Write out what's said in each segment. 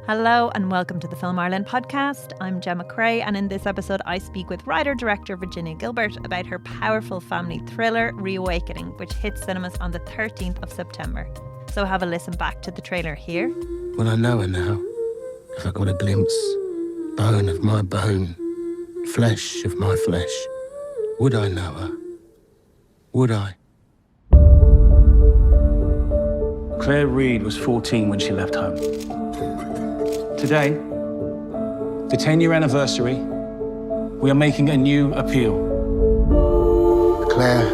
Hello and welcome to the Film Ireland podcast. I'm Gemma Creagh, and in this episode I speak with writer-director Virginia Gilbert about her powerful family thriller Reawakening, which hits cinemas on the 13th of September. So have a listen back to the trailer here. Well, I know her now. If I got a glimpse, bone of my bone, flesh of my flesh, would I know her? Would I? Claire Reid was 14 when she left home. Today, the 10-year anniversary, we are making a new appeal. Claire,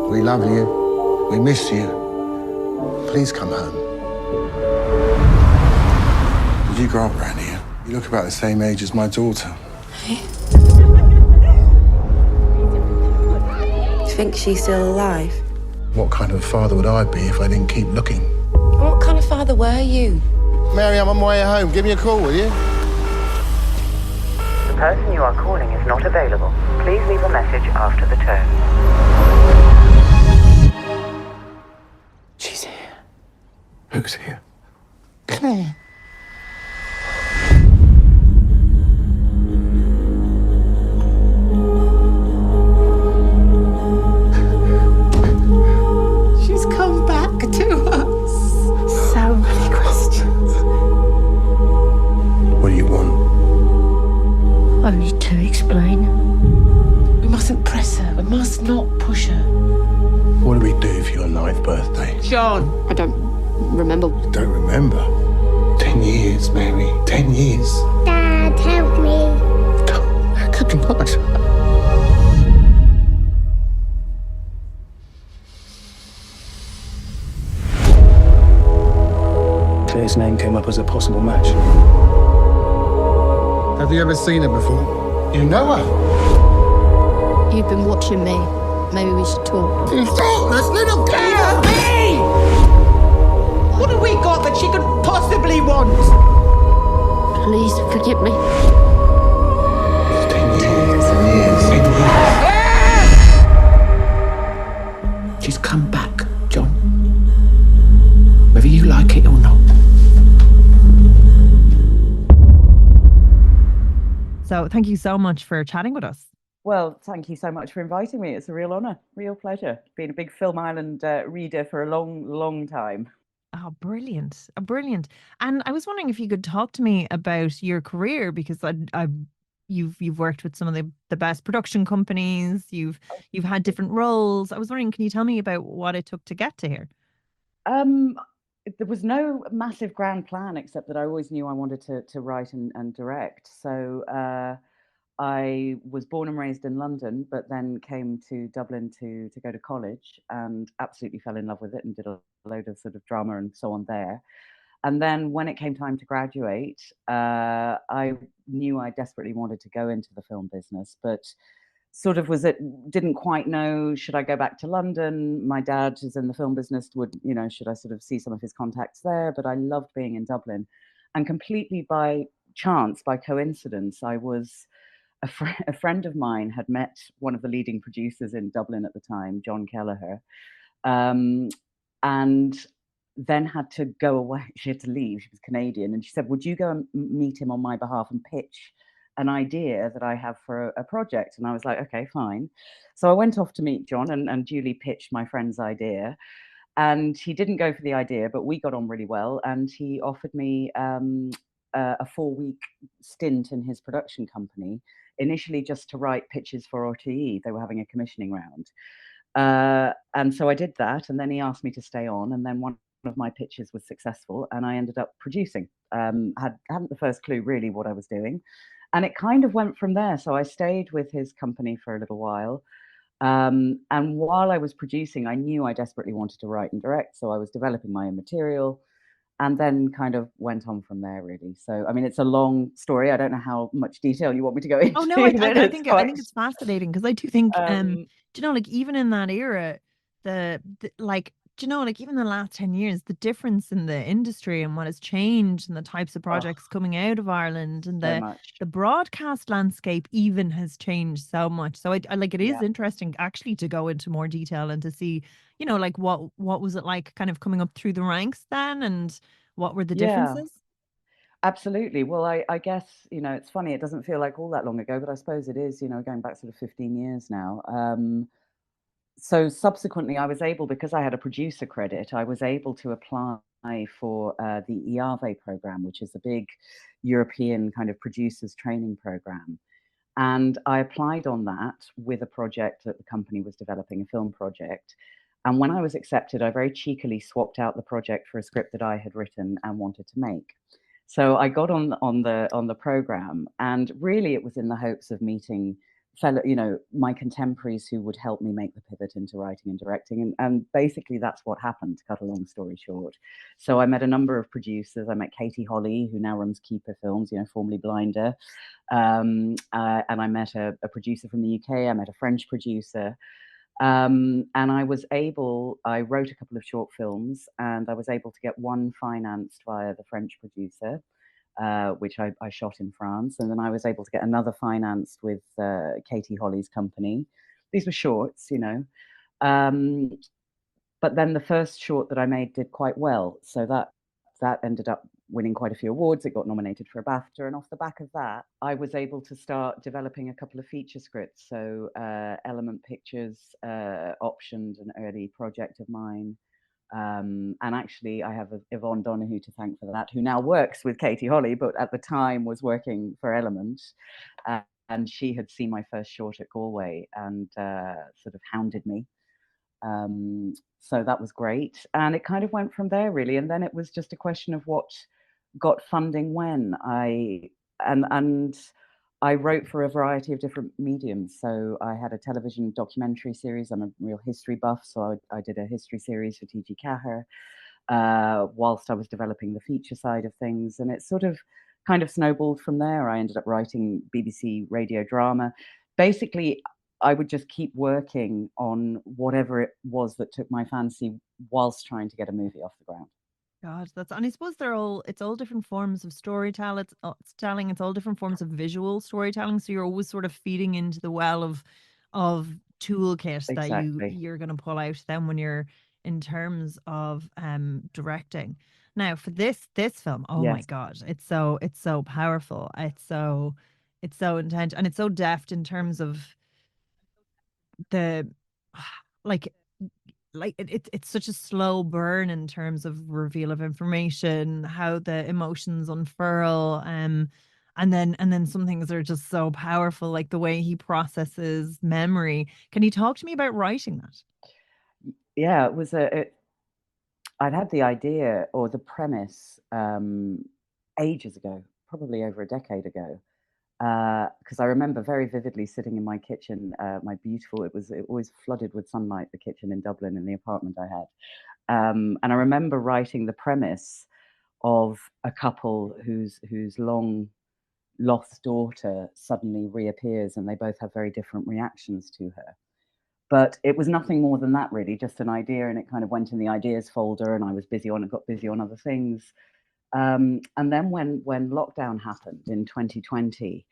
we love you. We miss you. Please come home. Did you grow up around here? You look about the same age as my daughter. Do you think she's still alive? What kind of a father would I be if I didn't keep looking? What kind of father were you? Mary, I'm on my way home. Give me a call, will you? The person you are calling is not available. Please leave a message after the tone. She's here. Who's here? Claire. She's come back to us. So many questions. What do you want? Only to explain. We mustn't press her. We must not push her. What do we do for your 9th birthday? John. I don't remember. Don't remember. 10 years, Mary. 10 years. Dad, help me. That could be much. Claire's name came up as a possible match. Have you ever seen her before? You know her? You've been watching me. Maybe we should talk. Thoughtless little girl! Hey! What have we got that she could possibly want? Please forgive me. 10 years. 10 years. She's come back, John. Whether you like it or not. So thank you so much for chatting with us. Well, thank you so much for inviting me. It's a real honour, real pleasure. Been a big Film Island reader for a long, long time. Oh, brilliant. Brilliant. And I was wondering if you could talk to me about your career, because you've worked with some of the best production companies. You've had different roles. I was wondering, can you tell me about what it took to get to here? There was no massive grand plan, except that I always knew I wanted to write and direct. So I was born and raised in London, but then came to Dublin to go to college and absolutely fell in love with it and did a load of sort of drama and so on there. And then when it came time to graduate, I knew I desperately wanted to go into the film business, but sort of didn't quite know, should I go back to London? My dad is in the film business, should I sort of see some of his contacts there? But I loved being in Dublin. And completely by chance, by coincidence, I was a friend of mine had met one of the leading producers in Dublin at the time, John Kelleher, and then had to go away. She had to leave. She was Canadian. And she said, would you go and meet him on my behalf and pitch an idea that I have for a project? And I was like, okay, fine. So I went off to meet John and duly pitched my friend's idea. And he didn't go for the idea, but we got on really well. And he offered me a 4-week stint in his production company, initially just to write pitches for RTE. They were having a commissioning round. And so I did that. And then he asked me to stay on. And then one of my pitches was successful. And I ended up producing. Hadn't the first clue really what I was doing. And it kind of went from there. So I stayed with his company for a little while. And while I was producing, I knew I desperately wanted to write and direct. So I was developing my own material and then kind of went on from there, really. So, I mean, it's a long story. I don't know how much detail you want me to go into. Oh, no, I think it's fascinating, because I do think, like even in that era, even the last 10 years, the difference in the industry and what has changed and the types of projects coming out of Ireland and the broadcast landscape even has changed so much. So I like, it is interesting actually to go into more detail and to see, like what was it like kind of coming up through the ranks then, and what were the differences? Absolutely. Well, I guess, it's funny, it doesn't feel like all that long ago, but I suppose it is, going back sort of 15 years now. So subsequently, I was able, because I had a producer credit, I was able to apply for the IAVE program, which is a big European kind of producers training program. And I applied on that with a project that the company was developing, a film project. And when I was accepted, I very cheekily swapped out the project for a script that I had written and wanted to make. So I got on the program, and really it was in the hopes of meeting fellow, my contemporaries who would help me make the pivot into writing and directing. And basically that's what happened, to cut a long story short. So I met a number of producers. I met Katie Holly, who now runs Keeper Films, formerly Blinder. And I met a producer from the UK. I met a French producer. And I wrote a couple of short films, and I was able to get one financed via the French producer, which I shot in France. And then I was able to get another financed with Katie Holly's company. These were shorts, but then the first short that I made did quite well. So that ended up winning quite a few awards. It got nominated for a BAFTA, and off the back of that, I was able to start developing a couple of feature scripts. So Element Pictures optioned an early project of mine. And actually, I have Yvonne Donoghue to thank for that, who now works with Katie Holly, but at the time was working for Element. And she had seen my first short at Galway and sort of hounded me. So that was great. And it kind of went from there, really. And then it was just a question of what got funding when. And I wrote for a variety of different mediums. So I had a television documentary series. I'm a real history buff, so I did a history series for T.G. Cahir whilst I was developing the feature side of things. And it sort of kind of snowballed from there. I ended up writing BBC radio drama. Basically, I would just keep working on whatever it was that took my fancy whilst trying to get a movie off the ground. God, and I suppose it's all different forms of storytelling. It's telling, it's all different forms of visual storytelling. So you're always sort of feeding into the well of toolkit that you're going to pull out then when you're in terms of directing. Now for this film, oh my God, it's so powerful. It's so intense, and it's so deft in terms of the like it's such a slow burn in terms of reveal of information, how the emotions unfurl, and then some things are just so powerful, like the way he processes memory. Can you talk to me about writing that? Yeah, it was I'd had the idea or the premise ages ago, probably over a decade ago. Because I remember very vividly sitting in my kitchen, my beautiful, it always flooded with sunlight, the kitchen in Dublin in the apartment I had. And I remember writing the premise of a couple whose long lost daughter suddenly reappears, and they both have very different reactions to her. But it was nothing more than that, really, just an idea, and it kind of went in the ideas folder, and I was got busy on other things. And then when lockdown happened in 2020,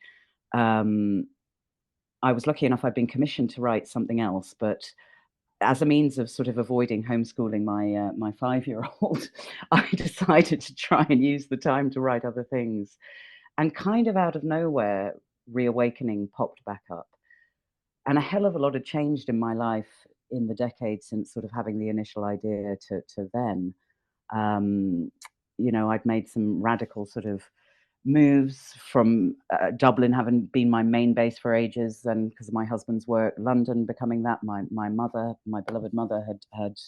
I was lucky enough, I'd been commissioned to write something else, but as a means of sort of avoiding homeschooling my 5-year-old, I decided to try and use the time to write other things. And kind of out of nowhere, Reawakening popped back up. And a hell of a lot had changed in my life in the decade since sort of having the initial idea to then. I'd made some radical sort of moves from Dublin having been my main base for ages, and because of my husband's work, London becoming that. My mother, my beloved mother, had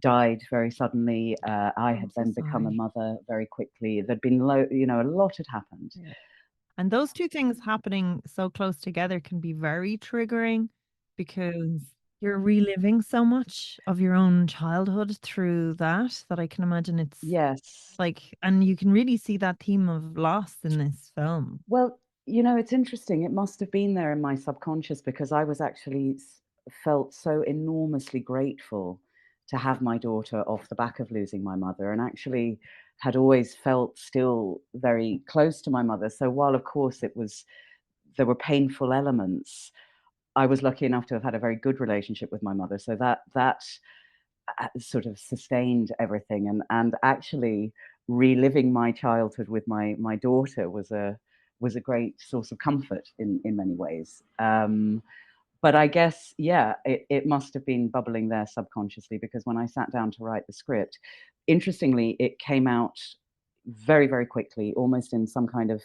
died very suddenly. I had then become a mother very quickly. There'd been a lot had happened. Yeah. And those two things happening so close together can be very triggering, because you're reliving so much of your own childhood through that I can imagine it's and you can really see that theme of loss in this film. Well, it's interesting. It must have been there in my subconscious, because I was actually felt so enormously grateful to have my daughter off the back of losing my mother, and actually had always felt still very close to my mother. So while of course there were painful elements, I was lucky enough to have had a very good relationship with my mother. So that sort of sustained everything. And actually reliving my childhood with my daughter was a great source of comfort in many ways. But I guess, yeah, it must have been bubbling there subconsciously, because when I sat down to write the script, interestingly, it came out very, very quickly, almost in some kind of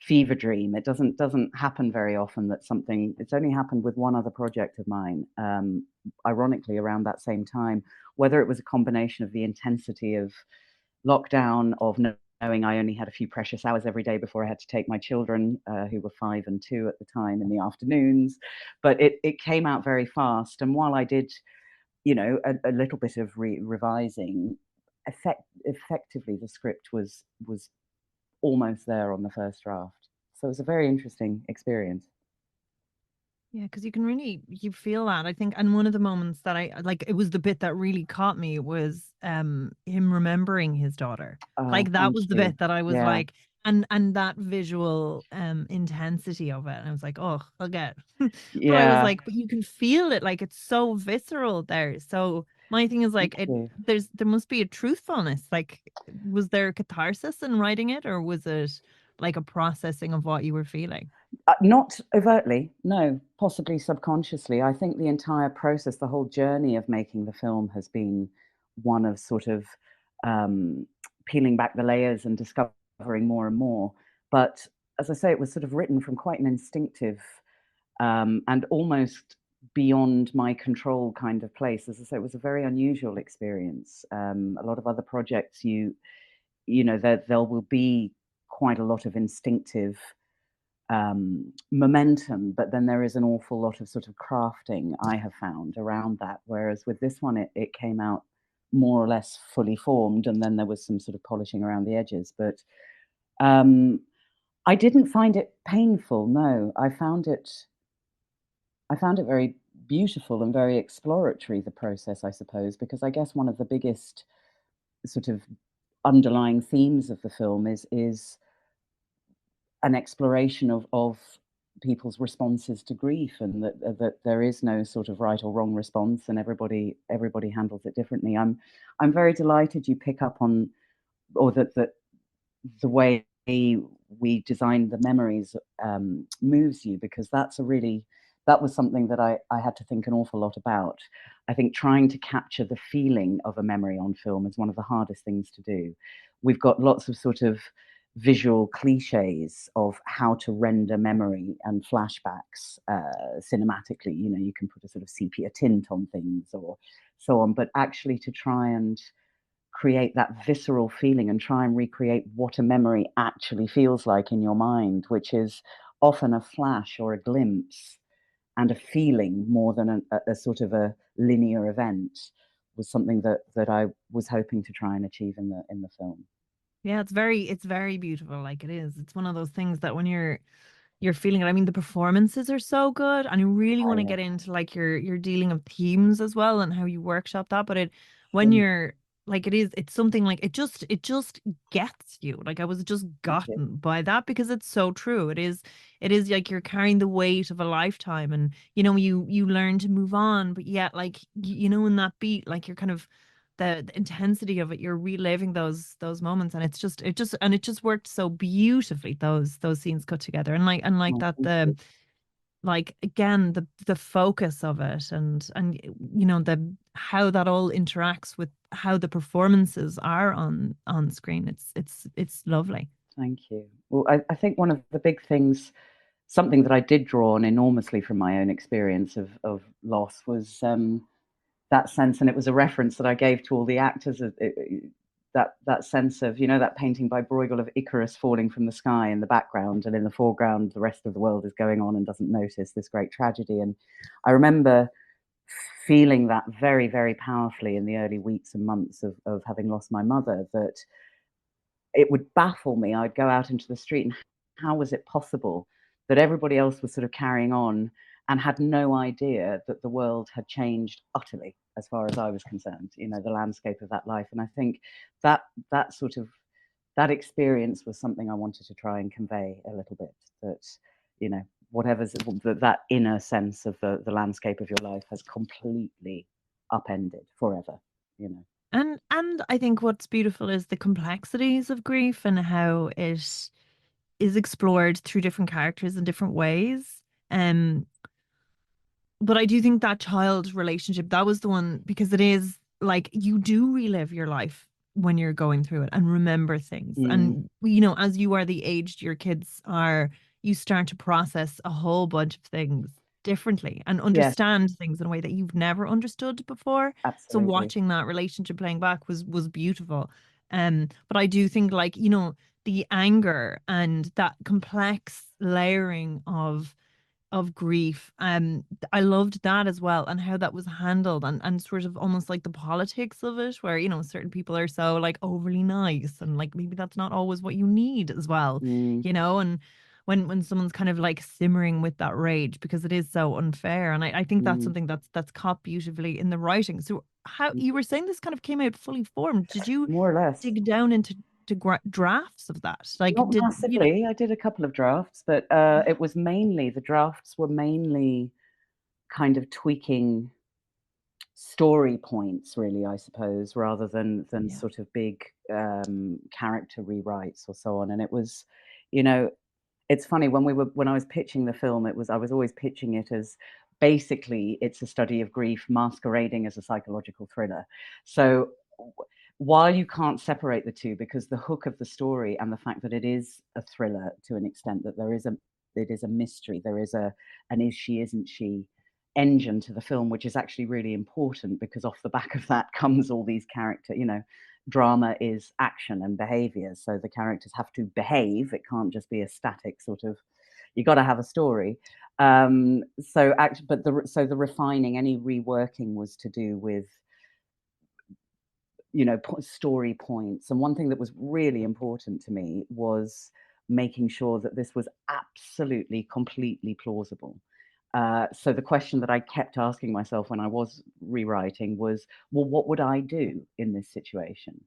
fever dream. It doesn't happen very often that something, it's only happened with one other project of mine, ironically around that same time, whether it was a combination of the intensity of lockdown, of knowing I only had a few precious hours every day before I had to take my children, who were 5 and 2 at the time, in the afternoons. But it came out very fast. And while I did, you know, a little bit of revising, effectively the script was almost there on the first draft. So it was a very interesting experience. Yeah, because you feel that, I think. And one of the moments that I like, it was the bit that really caught me, was him remembering his daughter. Oh, Like that thank was the you. bit that I was Yeah, like, and that visual intensity of it. And I was like, oh, I'll get. But I was yeah. like, but you can feel it, like it's so visceral there. So my thing is like, Thank you. there must be a truthfulness. Like, was there catharsis in writing it, or was it like a processing of what you were feeling? Not overtly, no, possibly subconsciously. I think the entire process, the whole journey of making the film has been one of sort of um, peeling back the layers and discovering more and more. But as I say, it was sort of written from quite an instinctive and almost beyond my control kind of place. As I say, it was a very unusual experience. A lot of other projects, you know, there will be quite a lot of instinctive momentum, but then there is an awful lot of sort of crafting, I have found, around that. Whereas with this one, it came out more or less fully formed, and then there was some sort of polishing around the edges. But I didn't find it painful. No, I found it very beautiful and very exploratory, the process, I suppose, because I guess one of the biggest sort of underlying themes of the film is an exploration of people's responses to grief, and that there is no sort of right or wrong response, and everybody handles it differently. I'm very delighted you pick up on, or that the way we designed the memories moves you, because that was something that I had to think an awful lot about. I think trying to capture the feeling of a memory on film is one of the hardest things to do. We've got lots of sort of visual cliches of how to render memory and flashbacks cinematically. You know, you can put a sort of sepia tint on things or so on, but actually to try and create that visceral feeling and try and recreate what a memory actually feels like in your mind, which is often a flash or a glimpse and a feeling more than a sort of a linear event, was something that I was hoping to try and achieve in the film. Yeah, it's very beautiful. Like it is. It's one of those things that when you're feeling it. I mean, the performances are so good, and I really want to Oh, get into like your dealing of themes as well and how you workshop that. But when yeah. you're like, it's something like it just gets you. Like I was just Thank you. gotten by that, because it's so true. It is like you're carrying the weight of a lifetime, and you learn to move on, but yet like in that beat, like you're kind of the intensity of it, you're reliving those moments, and it just worked so beautifully, those scenes cut together, and like Oh, that, thank the you. like again, the focus of it, and the how that all interacts with how the performances are on screen. It's lovely. Thank you. Well, I think one of the big things, something that I did draw on enormously from my own experience of loss, was that sense, and it was a reference that I gave to all the actors, of that sense of, that painting by Bruegel of Icarus falling from the sky in the background, and in the foreground the rest of the world is going on and doesn't notice this great tragedy. And I remember feeling that very, very powerfully in the early weeks and months of having lost my mother, that it would baffle me. I'd go out into the street, and how was it possible that everybody else was sort of carrying on and had no idea that the world had changed utterly as far as I was concerned, the landscape of that life. And I think that that sort of that experience was something I wanted to try and convey a little bit, that, whatever's that inner sense of the landscape of your life has completely upended forever, you know. And I think what's beautiful is the complexities of grief and how it is explored through different characters in different ways. Um, but I do think that child relationship, that was the one, because it is like you do relive your life when you're going through it and remember things. And, as you are the aged your kids are, you start to process a whole bunch of things differently and Yes, understand things in a way that you've never understood before. So absolutely. watching that relationship playing back was beautiful. But I do think, like, the anger and that complex layering of grief. I loved that as well, and how that was handled, and sort of almost like the politics of it, where certain people are so like overly nice, and like maybe that's not always what you need as well, Mm, and when someone's kind of like simmering with that rage because it is so unfair, and I think that's mm, something that's caught beautifully in the writing. So how mm. you were saying this kind of came out fully formed? Did you More or less. dig down into drafts of that? Like, Not massively. I did a couple of drafts, but it was mainly, the drafts were mainly kind of tweaking story points, really, I suppose, rather than Yeah. sort of big character rewrites or so on. And it was, you know, it's funny, when I was pitching the film, I was always pitching it as basically it's a study of grief masquerading as a psychological thriller. So while you can't separate the two, because the hook of the story and the fact that it is a thriller to an extent, that it is a mystery, there is an is she, isn't she engine to the film, which is actually really important, because off the back of that comes all these drama is action and behavior, so the characters have to behave. It can't just be a static sort of, you got to have a story. So the refining, any reworking, was to do with story points. And one thing that was really important to me was making sure that this was absolutely, completely plausible. So the question that I kept asking myself when I was rewriting was, well, what would I do in this situation?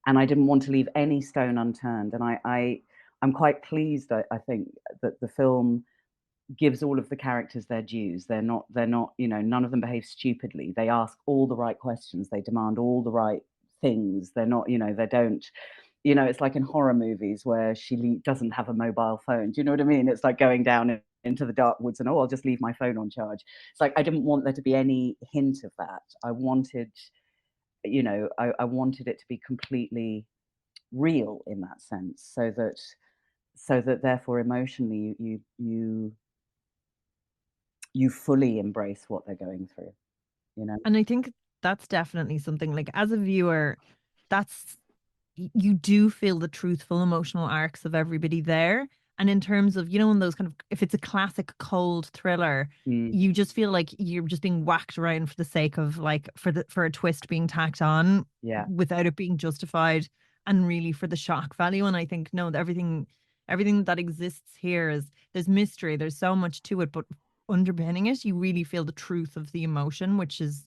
And I didn't want to leave any stone unturned. And I'm quite pleased, I think, that the film gives all of the characters their dues. They're not, none of them behave stupidly. They ask all the right questions. They demand all the right things. They're not, they don't, it's like in horror movies where she doesn't have a mobile phone. Do you know what I mean? It's like going down into the dark woods and, oh, I'll just leave my phone on charge. It's like, I didn't want there to be any hint of that. I wanted, I wanted it to be completely real in that sense, so that therefore emotionally you fully embrace what they're going through, you know? And I think that's definitely something, like, as a viewer, that's you do feel the truthful emotional arcs of everybody there. And in terms of, in those kind of, if it's a classic cold thriller, Mm, you just feel like you're just being whacked around for the sake of, like, for a twist being tacked on yeah, without it being justified, and really for the shock value. And I think, no, everything that exists here is, there's mystery, there's so much to it, but underpinning it, you really feel the truth of the emotion, which is,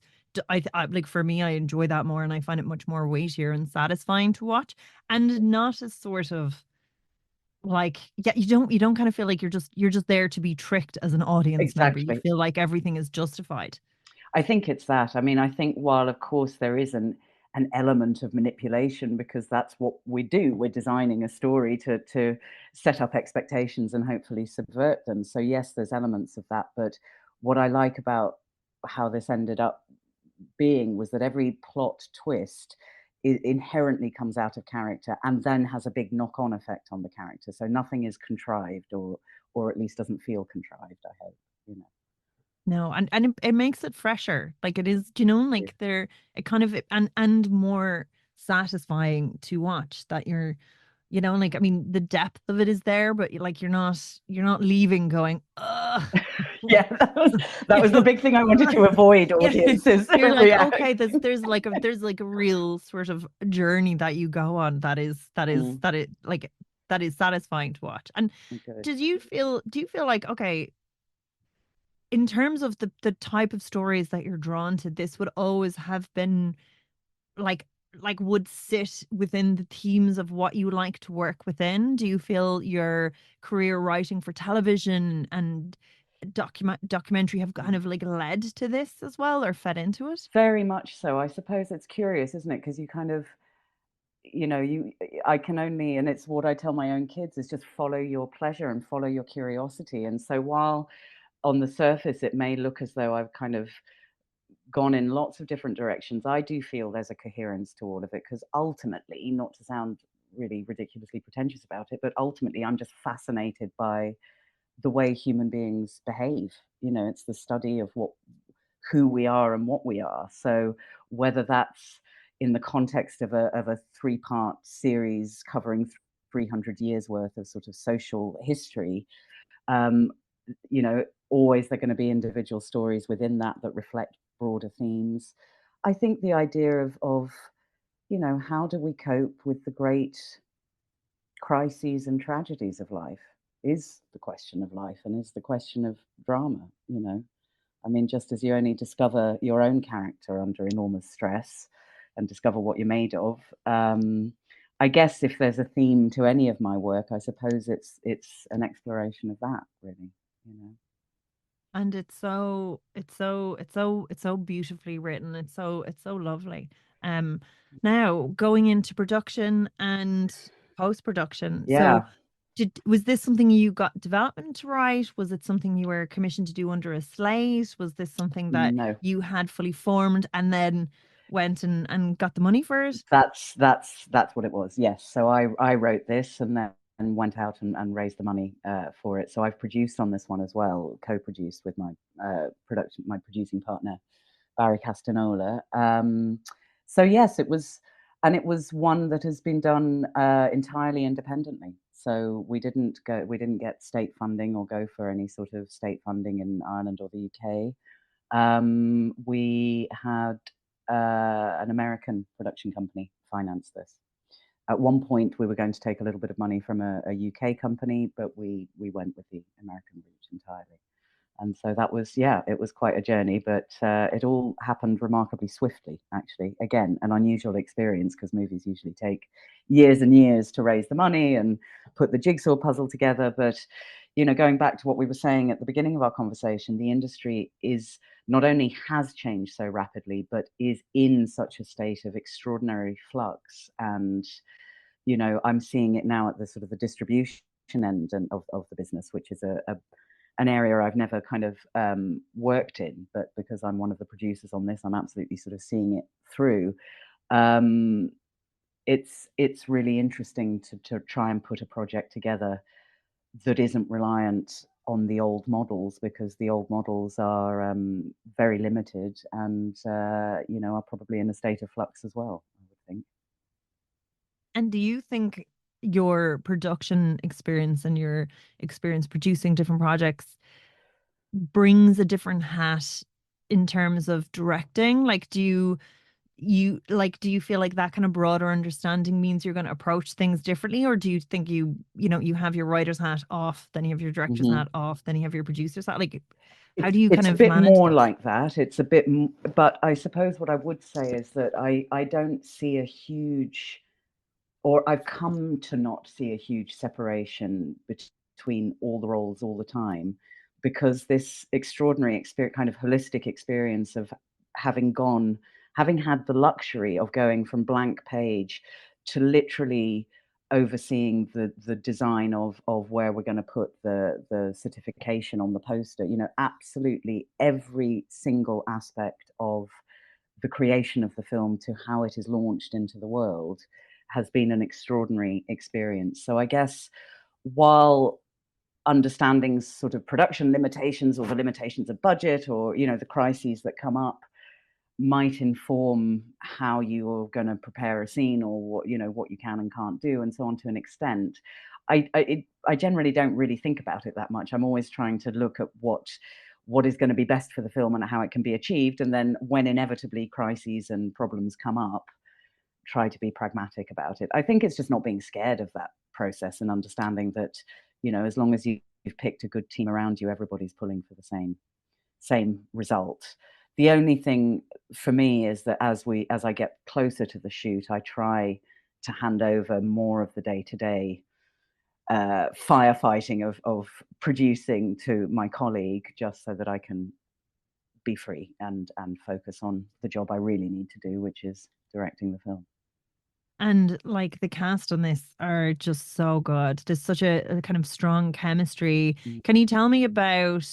like, for me, I enjoy that more, and I find it much more weightier and satisfying to watch, and not as sort of like, yeah, you don't kind of feel like you're just there to be tricked as an audience member. You exactly. feel like everything is justified. I think it's that. I mean, I think while of course there is an element of manipulation, because that's what we do. We're designing a story to set up expectations and hopefully subvert them. So yes, there's elements of that. But what I like about how this ended up being was that every plot twist inherently comes out of character and then has a big knock-on effect on the character. So nothing is contrived, or at least doesn't feel contrived, I hope, you know. No, and it makes it fresher. Like, it is, like, there, it kind of, and more satisfying to watch, that you're, like, I mean, the depth of it is there, but like, you're not leaving going, ugh. Yeah, that You was the know, big thing I wanted to avoid yeah, audiences you're like, react. okay, there's like a real sort of journey that you go on, that is that is Mm, that it like that is satisfying to watch. And good. do you feel like, okay, in terms of the type of stories that you're drawn to, this would always have been like would sit within the themes of what you like to work within? Do you feel your career writing for television and documentary have kind of like led to this as well, or fed into it? Very much so. I suppose it's curious, isn't it? Because you kind of, I can only, and it's what I tell my own kids, is just follow your pleasure and follow your curiosity. And so while on the surface it may look as though I've kind of gone in lots of different directions, I do feel there's a coherence to all of it, because ultimately, not to sound really ridiculously pretentious about it, but ultimately I'm just fascinated by the way human beings behave. It's the study of who we are and what we are. So whether that's in the context of a 3-part series covering 300 years worth of sort of social history, um, always there are going to be individual stories within that reflect broader themes. I think the idea of how do we cope with the great crises and tragedies of life is the question of life, and is the question of drama. I mean, just as you only discover your own character under enormous stress and discover what you're made of, I guess if there's a theme to any of my work, I suppose it's an exploration of that, really. And it's so beautifully written. It's so lovely. Um, Now going into production and post production. Yeah. So was this something you got development to write? Was it something you were commissioned to do under a slate? Was this something that No. you had fully formed and then went and got the money for it? That's what it was. Yes. So I wrote this and then went out and raised the money for it. So I've produced on this one as well, co-produced with my producing partner, Barry Castanola. So yes, it was one that has been done entirely independently. So we didn't get state funding or go for any sort of state funding in Ireland or the UK. We had an American production company finance this. At one point, we were going to take a little bit of money from a UK company, but we went with the American route entirely. And so that was, it was quite a journey, but it all happened remarkably swiftly, actually. Again, an unusual experience, because movies usually take years and years to raise the money and put the jigsaw puzzle together. But, going back to what we were saying at the beginning of our conversation, the industry not only has changed so rapidly, but is in such a state of extraordinary flux. And, I'm seeing it now at the sort of the distribution end of the business, which is an area I've never kind of worked in, but because I'm one of the producers on this, I'm absolutely sort of seeing it through. It's really interesting to try and put a project together that isn't reliant on the old models, because the old models are very limited and are probably in a state of flux as well, I would think. And do you think your production experience and your experience producing different projects brings a different hat in terms of directing? Like, do you feel like that kind of broader understanding means you're going to approach things differently, or do you think you have your writer's hat off, then you have your director's hat off, then you have your producer's hat? Like, how do you kind of manage more that? like that. It's a bit, but I suppose what I would say is that I don't see a huge, or I've come to not see a huge separation between all the roles all the time, because this extraordinary experience, kind of holistic experience of having had the luxury of going from blank page to literally overseeing the design of where we're going to put the certification on the poster. Absolutely every single aspect of the creation of the film to how it is launched into the world has been an extraordinary experience. So I guess while understanding sort of production limitations or the limitations of budget, or the crises that come up might inform how you're going to prepare a scene, or what you can and can't do, and so on, to an extent, I generally don't really think about it that much. I'm always trying to look at what is going to be best for the film and how it can be achieved, and then when inevitably crises and problems come up, try to be pragmatic about it. I think it's just not being scared of that process, and understanding that as long as you've picked a good team around you, everybody's pulling for the same result. The only thing for me is that as I get closer to the shoot, I try to hand over more of the day-to-day firefighting of producing to my colleague, just so that I can be free and focus on the job I really need to do, which is directing the film. And like the cast on this are just so good. There's such a kind of strong chemistry. Can you tell me about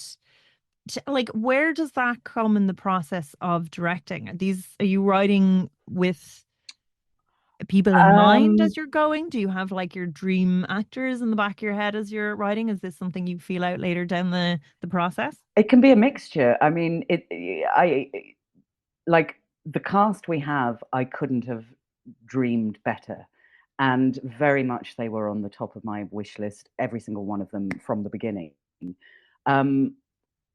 like where does that come in the process of directing? Are you writing with people in mind as you're going? Do you have like your dream actors in the back of your head as you're writing? Is this something you feel out later down the process? It can be a mixture. I mean, I like the cast we have, I couldn't have dreamed better. And very much they were on the top of my wish list, every single one of them from the beginning.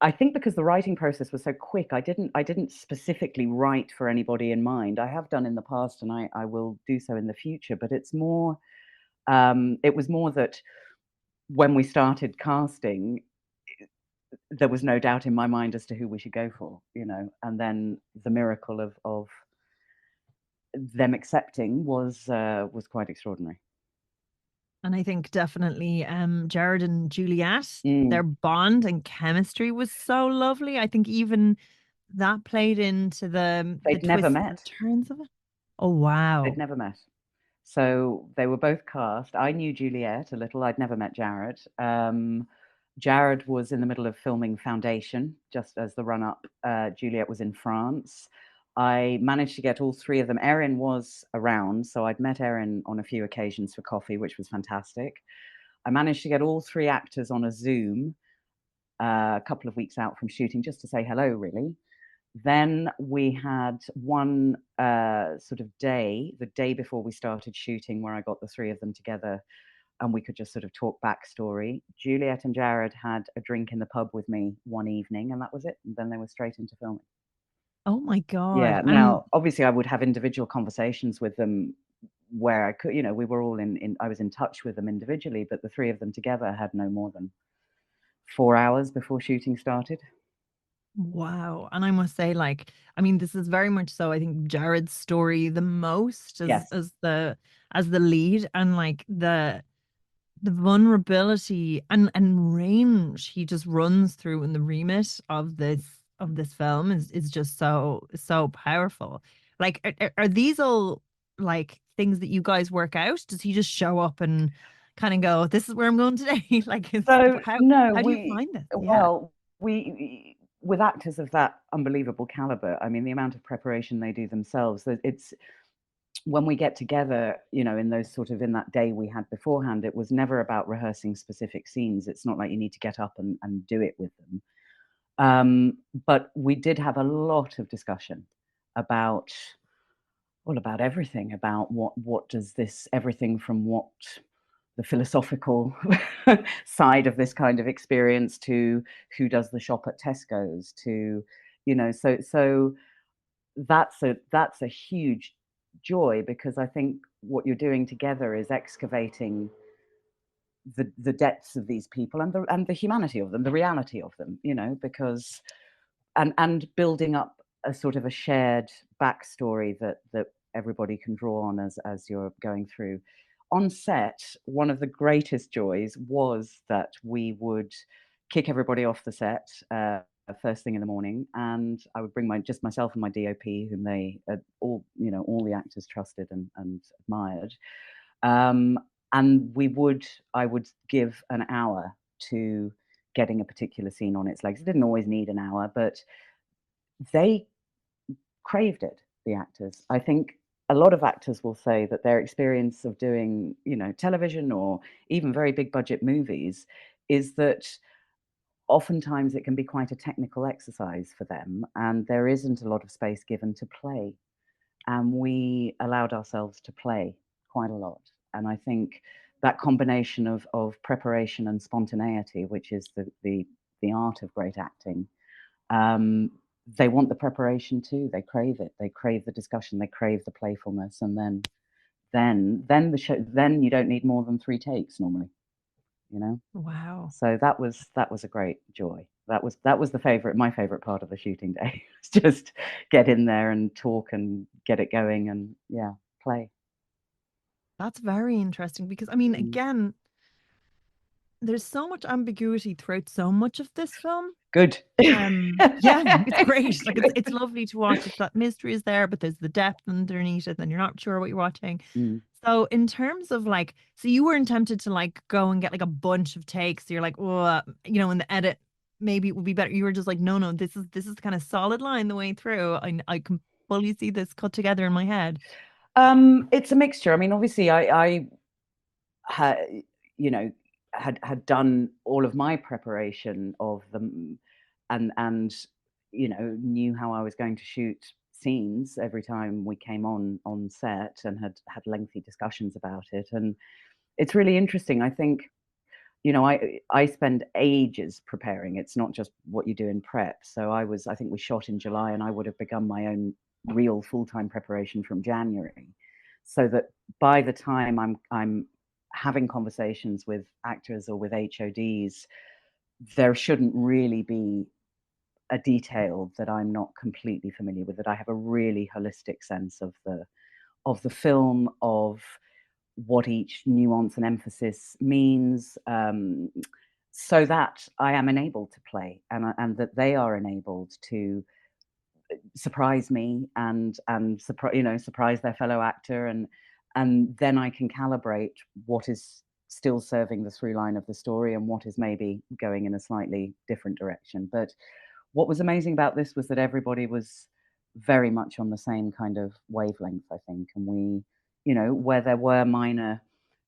I think because the writing process was so quick, I didn't specifically write for anybody in mind. I have done in the past, and I will do so in the future. But it's more, it was more that when we started casting, there was no doubt in my mind as to who we should go for, you know. And then the miracle of them accepting was quite extraordinary. And I think definitely Jared and Juliet, their bond and chemistry was so lovely. I think even that played into the never twists met. and turns of it. Oh, wow. They'd never met. So they were both cast. I knew Juliet a little. I'd never met Jared. Jared was in the middle of filming Foundation, just as the run-up. Juliet was in France. I managed to get all three of them. Erin was around, so I'd met Erin on a few occasions for coffee, which was fantastic. I managed to get all three actors on a Zoom a couple of weeks out from shooting, just to say hello, really. Then we had one sort of day, the day before we started shooting, where I got the three of them together and we could just sort of talk backstory. Juliet and Jared had a drink in the pub with me one evening, and that was it. And then they were straight into filming. Oh my God. Yeah. Now, obviously, I would have individual conversations with them where I could, you know, we were all I was in touch with them individually, but the three of them together had no more than 4 hours before shooting started. Wow. And I must say, like, I mean, this is very much so, I think, Jared's story the most as the lead, and like the vulnerability and range he just runs through in the remit of this film is just so powerful. Like, are these all like things that you guys work out? Does he just show up and kind of go, "This is where I'm going today"? Like, so how do you find this? Well, we with actors of that unbelievable caliber, I mean, the amount of preparation they do themselves, it's when we get together, you know, in those sort of in that day we had beforehand, it was never about rehearsing specific scenes. It's not like you need to get up and do it with them. But we did have a lot of discussion about everything, about what does this, everything from what the philosophical side of this kind of experience to who does the shop at Tesco's to, you know, so that's a huge joy, because I think what you're doing together is excavating the depths of these people and the humanity of them, the reality of them, you know, because and building up a sort of a shared backstory that everybody can draw on as you're going through. On set, one of the greatest joys was that we would kick everybody off the set first thing in the morning, and I would bring just myself and my DOP, whom they all the actors trusted and admired, and I would give an hour to getting a particular scene on its legs. It didn't always need an hour, but they craved it, the actors. I think a lot of actors will say that their experience of doing, you know, television or even very big budget movies is that oftentimes it can be quite a technical exercise for them, and there isn't a lot of space given to play. And we allowed ourselves to play quite a lot. And I think that combination of preparation and spontaneity, which is the art of great acting, they want the preparation too. They crave it. They crave the discussion. They crave the playfulness. And then the show. Then you don't need more than 3 takes normally. You know. Wow. So that was a great joy. That was my favorite part of the shooting day. Just get in there and talk and get it going and play. That's very interesting, because I mean, again, There's so much ambiguity throughout so much of this film. Good. Yeah, it's great. Like it's lovely to watch. It's that mystery is there, but there's the depth underneath it, and you're not sure what you're watching. So in terms of like, so you weren't tempted to like go and get like a bunch of takes. So you're like, oh, you know, in the edit, maybe it would be better. You were just like, no, this is the kind of solid line the way through. I can fully see this cut together in my head. It's a mixture. I mean, obviously, I had, you know, had done all of my preparation of them, and you know, knew how I was going to shoot scenes every time we came on set, and had lengthy discussions about it. And it's really interesting. I think, you know, I spend ages preparing. It's not just what you do in prep. So I think we shot in July, and I would have begun my own real full-time preparation from January, so that by the time I'm having conversations with actors or with HODs, there shouldn't really be a detail that I'm not completely familiar with, that I have a really holistic sense of the film, of what each nuance and emphasis means, so that I am enabled to play, and that they are enabled to surprise me and surprise their fellow actor, and then I can calibrate what is still serving the through line of the story and what is maybe going in a slightly different direction. But what was amazing about this was that everybody was very much on the same kind of wavelength, I think. And we, you know, where there were minor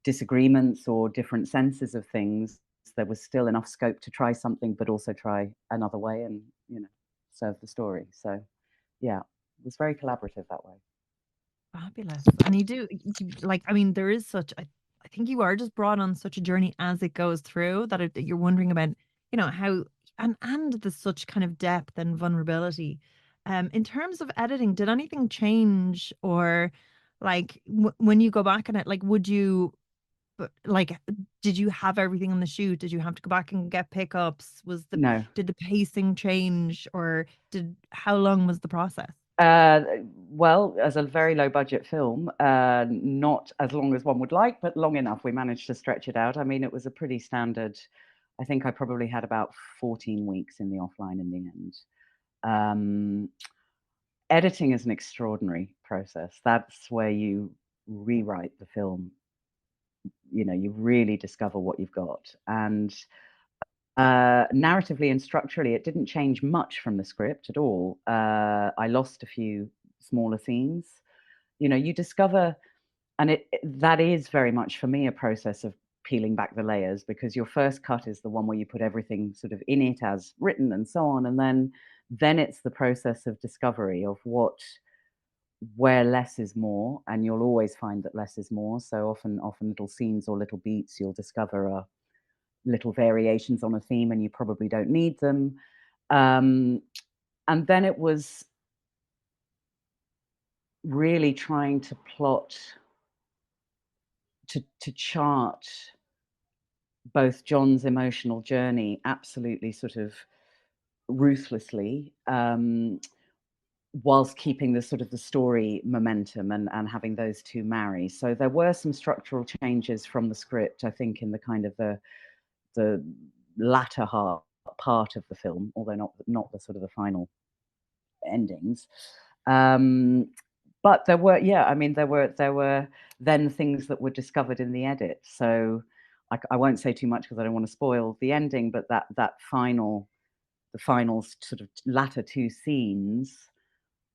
disagreements or different senses of things, there was still enough scope to try something, but also try another way and, you know, serve the story. So, yeah, it was very collaborative that way. Fabulous. And like, I mean, there is such, I think you are just brought on such a journey as it goes through that you're wondering about, you know, how, and there's such kind of depth and vulnerability. In terms of editing, did anything change, or like when you go back on it, like, like, did you have everything on the shoot? Did you have to go back and get pickups? No. Did the pacing change, or how long was the process? Well, as a very low budget film, not as long as one would like, but long enough. We managed to stretch it out. I mean, it was a pretty standard. I think I probably had about 14 weeks in the offline in the end. Editing is an extraordinary process. That's where you rewrite the film. You know, you really discover what you've got. And narratively and structurally, it didn't change much from the script at all. I lost a few smaller scenes. You know, you discover, and that is very much for me a process of peeling back the layers, because your first cut is the one where you put everything sort of in it as written and so on, and then it's the process of discovery of where less is more, and you'll always find that less is more. So often little scenes or little beats you'll discover are little variations on a theme, and you probably don't need them. And then it was really trying to plot, to chart both John's emotional journey absolutely sort of ruthlessly, whilst keeping the sort of the story momentum and having those two marry. So there were some structural changes from the script, I think, in the kind of the latter part of the film, although not the sort of the final endings. But there were, yeah, I mean, there were then things that were discovered in the edit. So I won't say too much because I don't want to spoil the ending, but the final sort of latter two scenes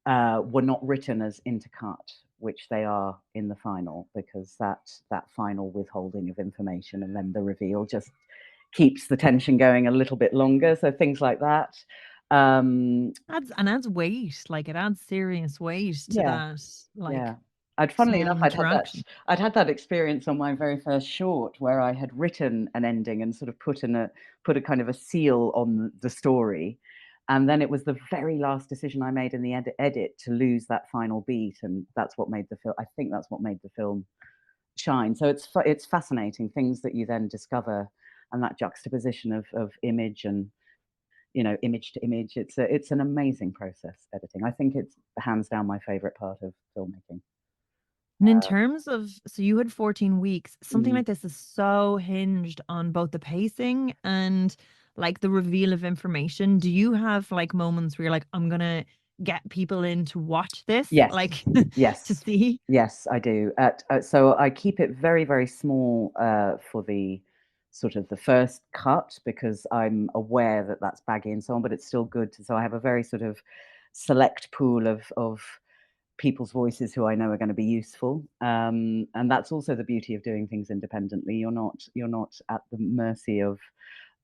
were not written as intercut, which they are in the final, because that final withholding of information and then the reveal just keeps the tension going a little bit longer. So things like that. Adds weight, like it adds serious weight to that. Like, yeah. Funnily enough, interaction. I'd had that experience on my very first short, where I had written an ending and sort of put a kind of a seal on the story. And then it was the very last decision I made in the edit to lose that final beat, and that's what made the film. I think that's what made the film shine. So it's fascinating, things that you then discover, and that juxtaposition of image and, you know, image to image. It's an amazing process, editing. I think it's hands down my favorite part of filmmaking. And in terms of, so you had 14 weeks, something Mm. like this is so hinged on both the pacing and like the reveal of information. Do you have like moments where you're like, I'm gonna get people in to watch this, Yes. like Yes. to see? Yes, I do. So I keep it very, very small for the sort of the first cut, because I'm aware that that's baggy and so on, but it's still good. So I have a very sort of select pool of people's voices who I know are going to be useful. And that's also the beauty of doing things independently. You're not at the mercy of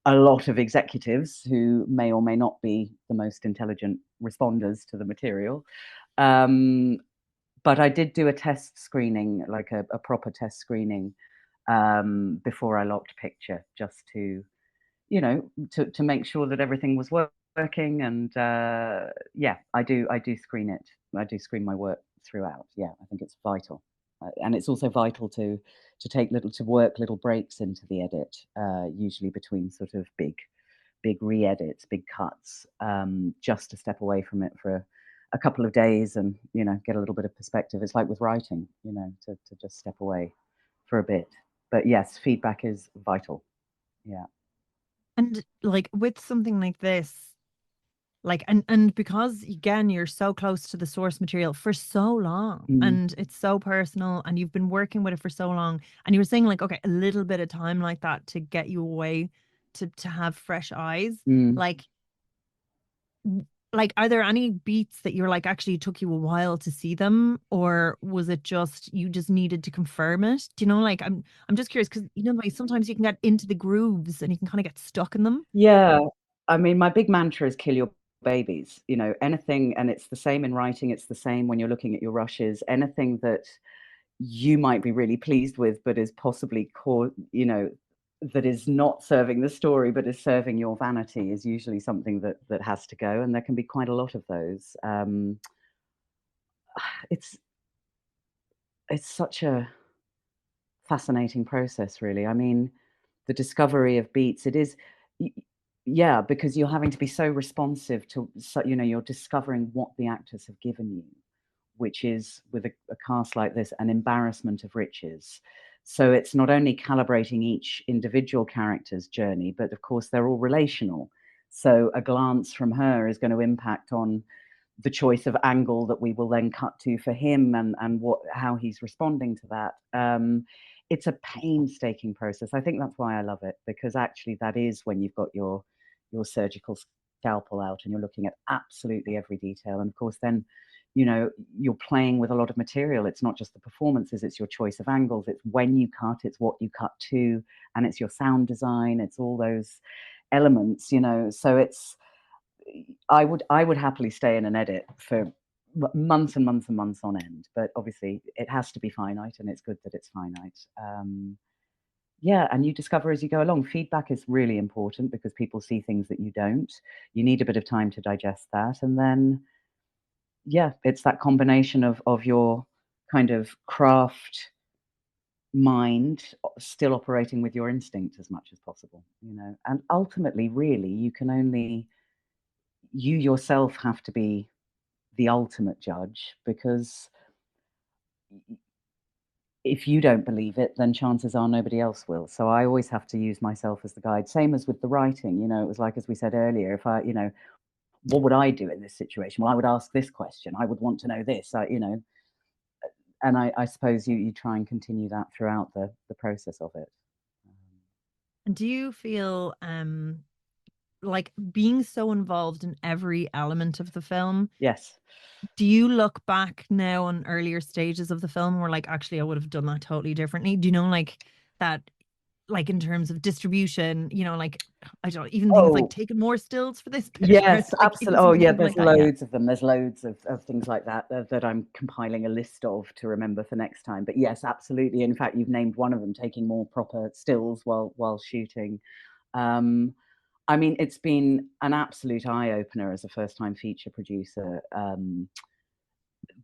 a lot of executives who may or may not be the most intelligent responders to the material. But I did do a test screening, like a proper test screening, before I locked picture, just to, you know, to make sure that everything was working. And yeah, I do screen it. I do screen my work throughout. Yeah, I think it's vital, and it's also vital to work little breaks into the edit, usually between sort of big re-edits, big cuts, just to step away from it for a couple of days and, you know, get a little bit of perspective. It's like with writing, you know, to just step away for a bit. But yes, feedback is vital. Yeah. And like with something like this, like and because again you're so close to the source material for so long, and it's so personal, and you've been working with it for so long, and you were saying like, okay, a little bit of time like that to get you away, to have fresh eyes, like like, are there any beats that you're like, actually it took you a while to see them, or was it just you just needed to confirm it? Do you know, like I'm just curious, because you know, like sometimes you can get into the grooves and you can kind of get stuck in them. Yeah. I mean, my big mantra is kill your babies, you know, anything, and it's the same in writing, it's the same when you're looking at your rushes, anything that you might be really pleased with, but is possibly you know, that is not serving the story, but is serving your vanity, is usually something that has to go, and there can be quite a lot of those. It's such a fascinating process, really. I mean, the discovery of beats, it is, yeah, because you're having to be so responsive to, so, you know, you're discovering what the actors have given you, which is, with a cast like this, an embarrassment of riches. So it's not only calibrating each individual character's journey, but of course they're all relational. So a glance from her is going to impact on the choice of angle that we will then cut to for him, and how he's responding to that. It's a painstaking process. I think that's why I love it, because actually that is when you've got your surgical scalpel out and you're looking at absolutely every detail. And of course then, you know, you're playing with a lot of material. It's not just the performances, it's your choice of angles, it's when you cut, it's what you cut to, and it's your sound design, it's all those elements, you know. So it's, I would happily stay in an edit for months and months and months on end, but obviously it has to be finite, and it's good that it's finite. Yeah, and you discover as you go along. Feedback is really important because people see things that you don't. You need a bit of time to digest that, and then, yeah, it's that combination of your kind of craft mind still operating with your instinct as much as possible, you know. And ultimately, really, you yourself have to be the ultimate judge, because if you don't believe it, then chances are nobody else will. So I always have to use myself as the guide. Same as with the writing, you know, it was like, as we said earlier, if I, you know, what would I do in this situation? Well, I would ask this question. I would want to know this, you know, and I suppose you try and continue that throughout the process of it. And do you feel like being so involved in every element of the film, Yes. do you look back now on earlier stages of the film where like, actually I would have done that totally differently? Do you know, like that, like in terms of distribution, you know, like I don't, even things like Oh, taking more stills for this bit, or yes, like even absolutely. Oh, something yeah, simple there's like that. Yeah. loads of them. There's loads of things like that, that I'm compiling a list of to remember for next time. But yes, absolutely. In fact, you've named one of them, taking more proper stills while shooting. I mean, it's been an absolute eye-opener as a first-time feature producer,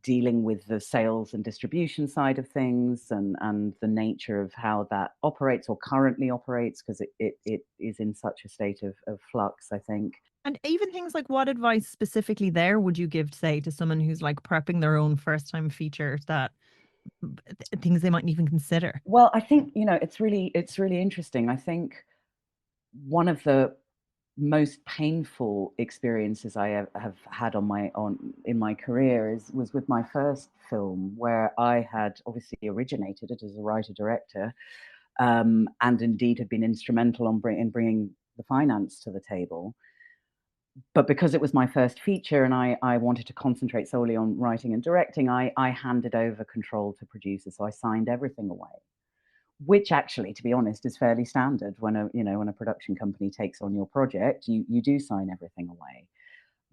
dealing with the sales and distribution side of things, and the nature of how that operates, or currently operates, because it is in such a state of flux, I think. And even things like, what advice specifically there would you give, say, to someone who's like prepping their own first time feature, that things they mightn't even consider? Well, I think, it's really interesting. I think one of the most painful experiences I have had in my career was with my first film, where I had obviously originated it as a writer-director, and indeed had been instrumental in bringing the finance to the table. But because it was my first feature and I wanted to concentrate solely on writing and directing, I handed over control to producers. So I signed everything away, which actually, to be honest, is fairly standard when a production company takes on your project. You do sign everything away.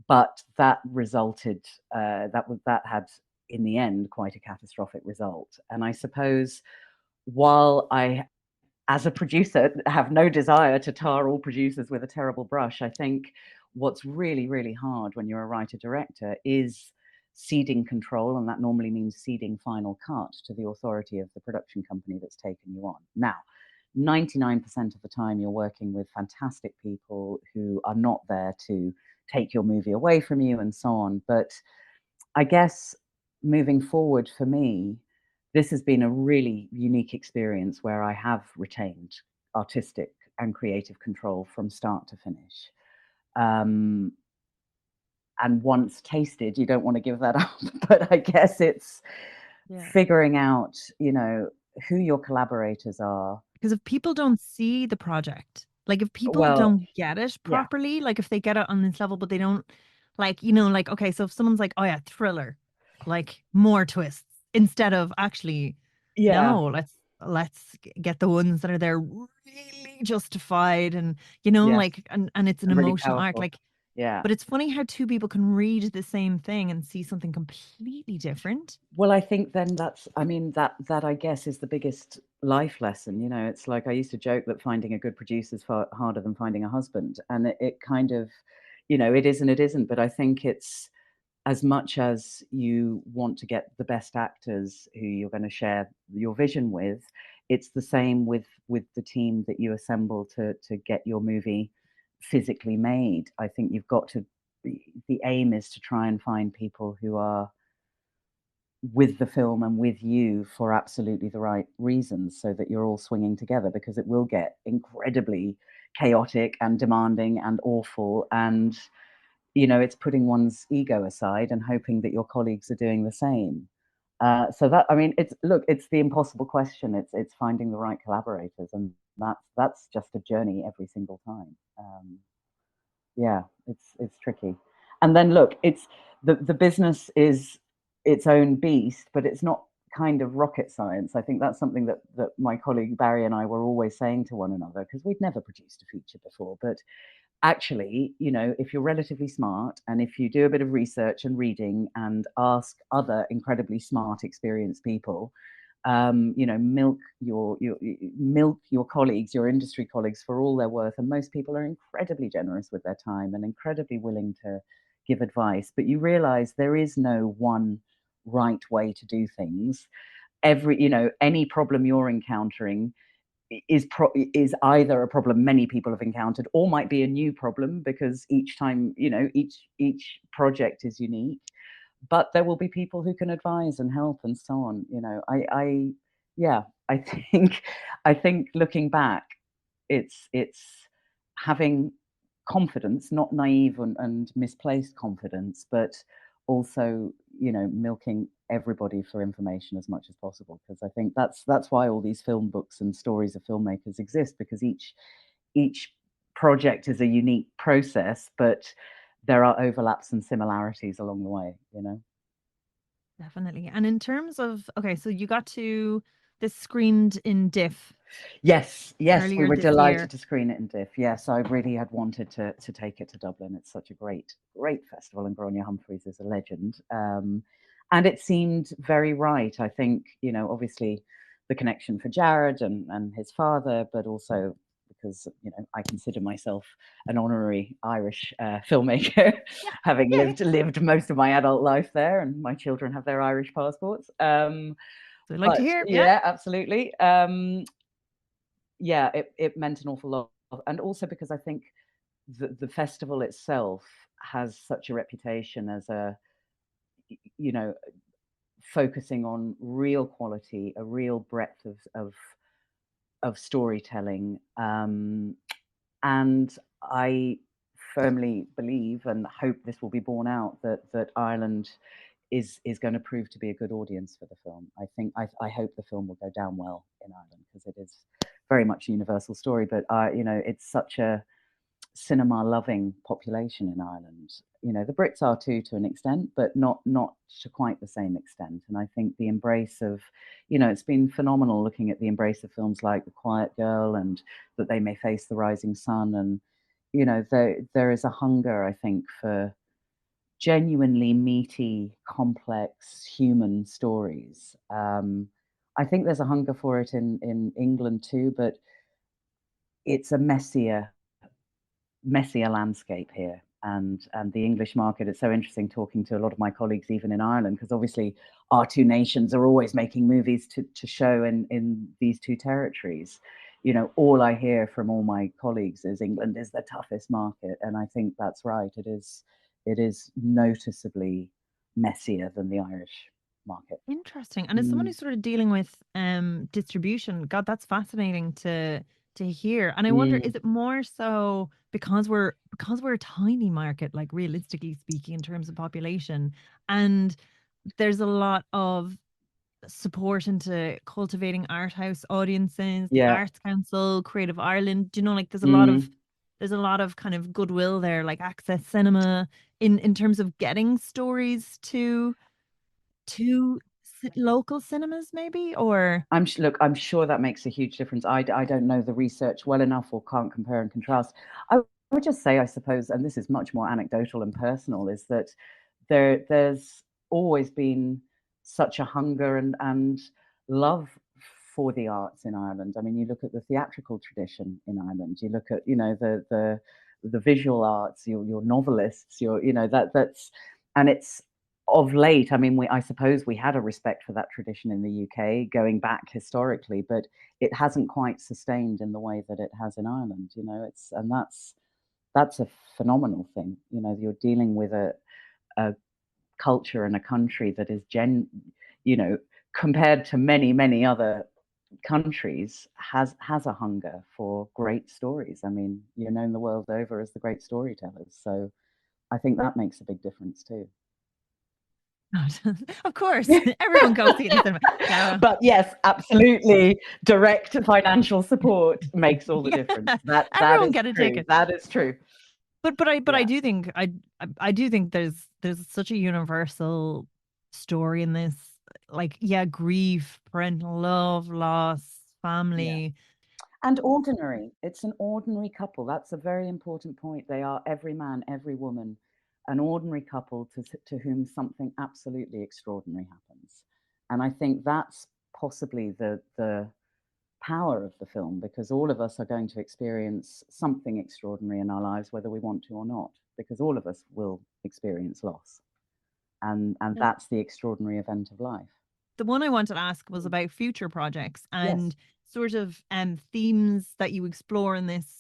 But that resulted, that had, in the end, quite a catastrophic result. And I suppose, while I, as a producer, have no desire to tar all producers with a terrible brush, I think what's really, really hard when you're a writer-director is ceding control, and that normally means ceding final cut to the authority of the production company that's taken you on. Now, 99% of the time you're working with fantastic people who are not there to take your movie away from you and so on. But I guess moving forward for me, this has been a really unique experience where I have retained artistic and creative control from start to finish. And once tasted, you don't want to give that up. But I guess it's figuring out, who your collaborators are. Because if people don't see the project, like if people don't get it properly, like if they get it on this level, but they don't, okay, so if someone's like, oh yeah, thriller, like more twists, instead of actually, no, let's get the ones that are there really justified, and and it's an and really emotional arc, powerful. but it's funny how two people can read the same thing and see something completely different. Well, I think then that I guess is the biggest life lesson. It's like, I used to joke that finding a good producer is far harder than finding a husband, and it kind of, it is and it isn't. But I think it's, as much as you want to get the best actors who you're going to share your vision with, it's the same with the team that you assemble to get your movie physically made. I think you've got to, the aim is to try and find people who are with the film and with you for absolutely the right reasons, so that you're all swinging together, because it will get incredibly chaotic and demanding and awful, and it's putting one's ego aside and hoping that your colleagues are doing the same. So that, it's the impossible question. It's finding the right collaborators, and that's just a journey every single time. Yeah, it's tricky. And then look, it's the business is its own beast, but it's not kind of rocket science. I think that's something that my colleague Barry and I were always saying to one another, because we'd never produced a feature before. But actually, if you're relatively smart, and if you do a bit of research and reading and ask other incredibly smart, experienced people, milk your colleagues, your industry colleagues, for all they're worth. And most people are incredibly generous with their time and incredibly willing to give advice. But you realize there is no one right way to do things. Any problem you're encountering is either a problem many people have encountered, or might be a new problem, because each time, each project is unique. But there will be people who can advise and help and so on. I think looking back, it's having confidence, not naive and misplaced confidence, but also, milking everybody for information as much as possible. Because I think that's why all these film books and stories of filmmakers exist, because each project is a unique process, but there are overlaps and similarities along the way, Definitely. And in terms of, okay, so you got to this screened in DIF. Yes, we earlier were this delighted year. to screen it in DIF. Yes, I really had wanted to take it to Dublin. It's such a great festival, and Gráinne Humphreys is a legend. And it seemed very right. I think, obviously the connection for Jared and his father, but also because, I consider myself an honorary Irish filmmaker, having lived most of my adult life there, and my children have their Irish passports. So I'd like to hear. Yeah, absolutely. Yeah, it meant an awful lot. And also because I think the festival itself has such a reputation as a, focusing on real quality, a real breadth of storytelling. And I firmly believe and hope this will be borne out that Ireland is going to prove to be a good audience for the film. I hope the film will go down well in Ireland, because it is very much a universal story. But it's such a cinema loving population in Ireland. The Brits are too, to an extent, but not to quite the same extent. And I think the embrace of, it's been phenomenal looking at the embrace of films like The Quiet Girl and That They May Face the Rising Sun. And there is a hunger, I think, for genuinely meaty, complex human stories. I think there's a hunger for it in England too, but it's a messier landscape here, and the English market. It's so interesting talking to a lot of my colleagues even in Ireland, because obviously our two nations are always making movies to show in these two territories. All I hear from all my colleagues is England is the toughest market, and I think that's right. It is noticeably messier than the Irish market. Interesting. And as someone who's sort of dealing with distribution, God, that's fascinating to hear. And I wonder, is it more so because we're a tiny market, like realistically speaking, in terms of population, and there's a lot of support into cultivating art house audiences, the Arts Council, Creative Ireland, like there's a lot of kind of goodwill there, like Access Cinema, in terms of getting stories to local cinemas, maybe? Or I'm sure that makes a huge difference. I don't know the research well enough, or can't compare and contrast. I would just say, I suppose, and this is much more anecdotal and personal, is that there's always been such a hunger and love for the arts in Ireland. I mean, you look at the theatrical tradition in Ireland, you look at the visual arts, your novelists, that's, and it's of late, I mean, I suppose we had a respect for that tradition in the UK going back historically, but it hasn't quite sustained in the way that it has in Ireland. That's a phenomenal thing. You're dealing with a culture and a country that is compared to many other countries, has a hunger for great stories. I mean, you're known the world over as the great storytellers. So I think that makes a big difference too. Of course, everyone goes to the cinema. But yes, absolutely, direct financial support makes all the difference. Everyone get a ticket. That is true. But I do think I do think there's such a universal story in this, like, grief, parental love, loss, family. And ordinary. It's an ordinary couple. That's a very important point. They are every man, every woman, an ordinary couple to whom something absolutely extraordinary happens. And I think that's possibly the power of the film, because all of us are going to experience something extraordinary in our lives, whether we want to or not, because all of us will experience loss. And that's the extraordinary event of life. The one I wanted to ask was about future projects and sort of themes that you explore in this.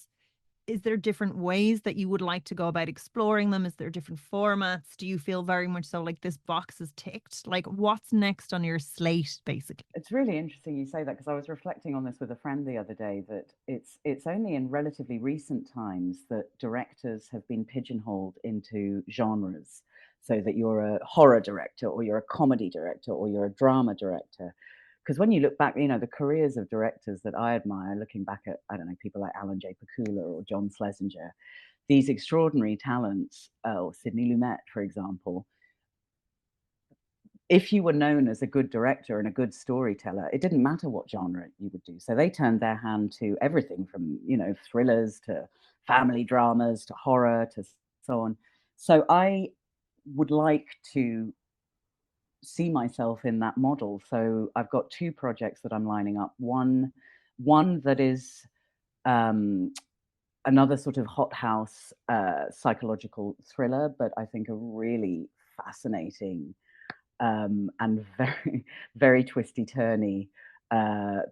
Is there different ways that you would like to go about exploring them? Is there different formats? Do you feel very much so like this box is ticked? Like, what's next on your slate, basically? It's really interesting you say that, because I was reflecting on this with a friend the other day, that it's only in relatively recent times that directors have been pigeonholed into genres, so that you're a horror director, or you're a comedy director, or you're a drama director. Because when you look back, the careers of directors that I admire, looking back at, I don't know, people like Alan J. Pakula or John Schlesinger, these extraordinary talents, or Sidney Lumet, for example, if you were known as a good director and a good storyteller, it didn't matter what genre you would do. So they turned their hand to everything from, thrillers to family dramas to horror to so on. So I would like to see myself in that model. So I've got two projects that I'm lining up. One that is another sort of hothouse psychological thriller, but I think a really fascinating and very, very twisty-turny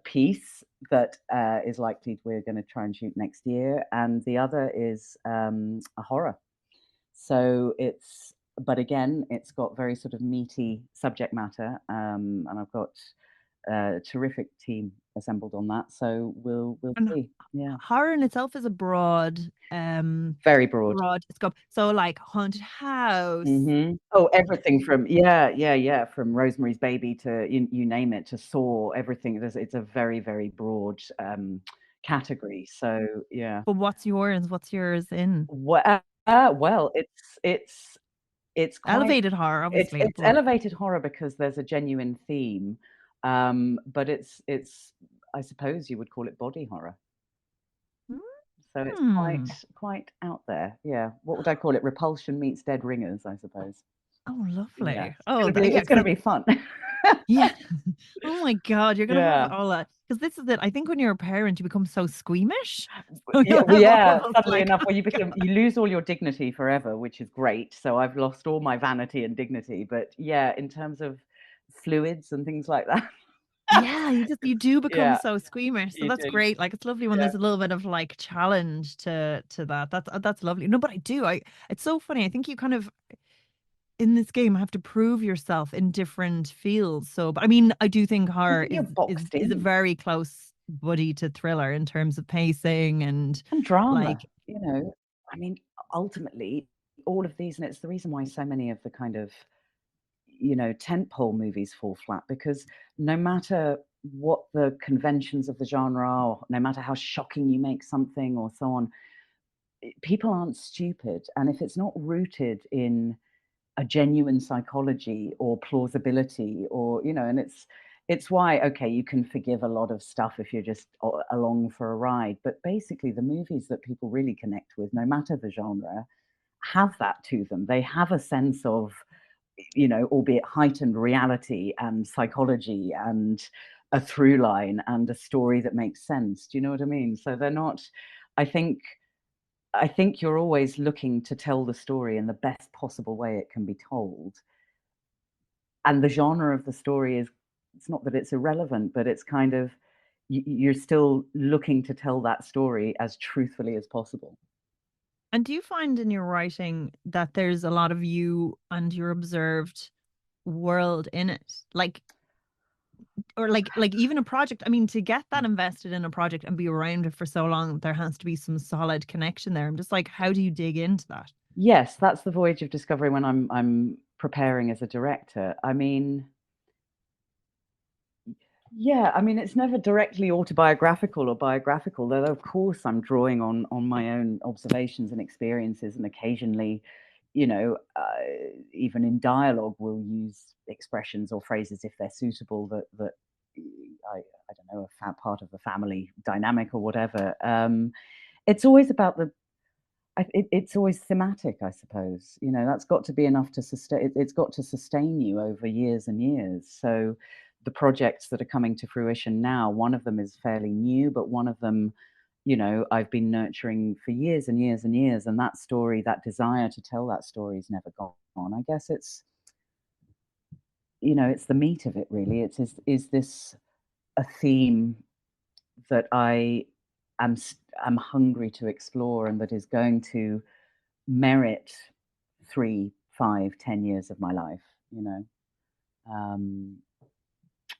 piece that is likely we're going to try and shoot next year. And the other is a horror. So it's But again, it's got very sort of meaty subject matter, and I've got a terrific team assembled on that. So we'll And see. Yeah, horror in itself is a broad very broad. scope. So like haunted house. Oh, everything from from Rosemary's Baby to you name it, to Saw, everything. It's a very, very broad category. So yeah. But what's yours? What's yours in? Well, it's quite Elevated horror, obviously. it's elevated horror because there's a genuine theme, but it's I suppose you would call it body horror. So it's quite out there. Yeah. What would I call it? Repulsion meets Dead Ringers, I suppose. Oh, lovely. Yeah. It's going to be fun. Yeah. Oh my God, you're gonna have Yeah. all that. Because this is it. I think when you're a parent, you become so squeamish. Yeah, suddenly enough, well, you lose all your dignity forever, which is great. So I've lost all my vanity and dignity. But yeah, in terms of fluids and things like that. Yeah, you do become so squeamish. So that's do. great. Like it's lovely when there's a little bit of like challenge to that. That's lovely. No, but it's so funny. I think you kind of in this game have to prove yourself in different fields. So, but I mean, I do think horror is a very close buddy to thriller in terms of pacing and drama. Like, I mean, ultimately, all of these, and it's the reason why so many of the kind of tentpole movies fall flat, because no matter what the conventions of the genre are, or no matter how shocking you make something or so on, people aren't stupid, and if it's not rooted in a genuine psychology or plausibility, or and it's why, okay, you can forgive a lot of stuff if you're just along for a ride, but basically the movies that people really connect with, no matter the genre, have that to them. They have a sense of, albeit heightened reality and psychology and a through line and a story that makes sense. Do you know what I mean? So they're not, I think you're always looking to tell the story in the best possible way it can be told. And the genre of the story it's not that it's irrelevant, but it's kind of, you're still looking to tell that story as truthfully as possible. And do you find in your writing that there's a lot of you and your observed world in it? Like even a project, I mean, to get that invested in a project and be around it for so long, there has to be some solid connection there. I'm just like, how do you dig into that? Yes, that's the voyage of discovery when I'm preparing as a director. I mean, yeah, I mean, it's never directly autobiographical or biographical, though of course I'm drawing on my own observations and experiences, and occasionally, even in dialogue, we'll use expressions or phrases if they're suitable that I don't know, a part of the family dynamic or whatever. It's always about it's always thematic, I suppose. That's got to be enough to sustain. It's got to sustain you over years and years. So the projects that are coming to fruition now, one of them is fairly new, but one of them, I've been nurturing for years and years and years, and that story, that desire to tell that story is never gone. I guess it's, it's the meat of it, really. Is this a theme that I am hungry to explore, and that is going to merit 3, 5, 10 years of my life,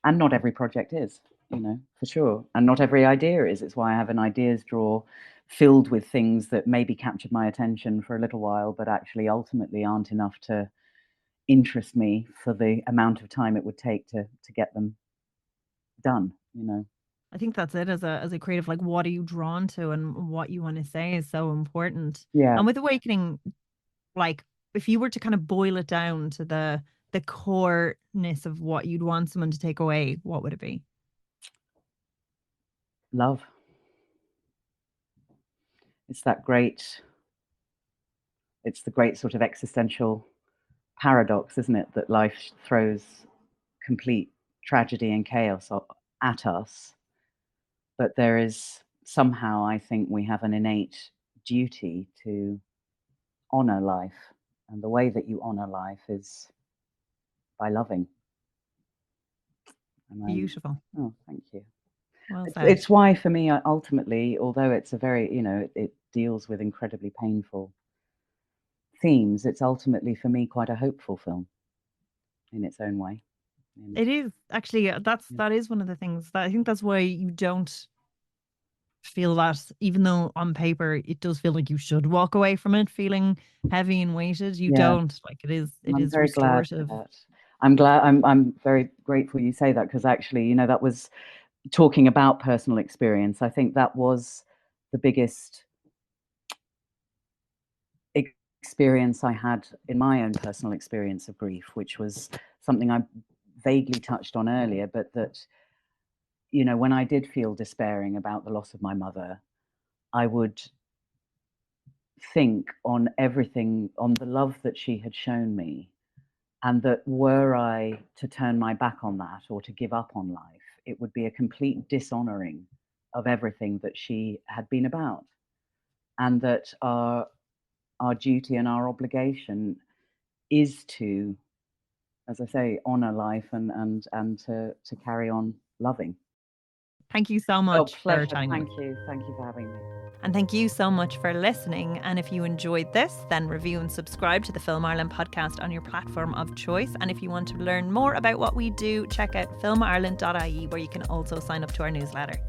and not every project is, for sure, and not every idea is. It's why I have an ideas drawer filled with things that maybe captured my attention for a little while, but actually ultimately aren't enough to interest me for the amount of time it would take to get them done. I think that's it as a creative, like what are you drawn to and what you want to say is so important. Yeah. And with Awakening, like if you were to kind of boil it down to the coreness of what you'd want someone to take away, what would it be? Love. It's the great sort of existential paradox, isn't it? That life throws complete tragedy and chaos at us. But there is somehow, I think, we have an innate duty to honor life. And the way that you honor life is by loving. Beautiful. Oh, thank you. Well said. It's why, for me, ultimately, although it's a very, it deals with incredibly painful themes, it's ultimately for me quite a hopeful film in its own way. It is actually that is one of the things that I think that's why you don't feel that, even though on paper it does feel like you should walk away from it feeling heavy and weighted. You don't. Like it is very restorative. Glad for that. I'm very grateful you say that, because actually, you know, that was talking about personal experience. I think that was the biggest experience I had in my own personal experience of grief, which was something I vaguely touched on earlier, but that, you know, when I did feel despairing about the loss of my mother, I would think on everything, on the love that she had shown me, and that were I to turn my back on that or to give up on life, it would be a complete dishonoring of everything that she had been about, and that our duty and our obligation is to, as I say, honor life and to carry on loving. Thank you so much for chatting. Thank you for having me. And thank you so much for listening. And if you enjoyed this, then review and subscribe to the Film Ireland podcast on your platform of choice. And if you want to learn more about what we do, check out filmireland.ie, where you can also sign up to our newsletter.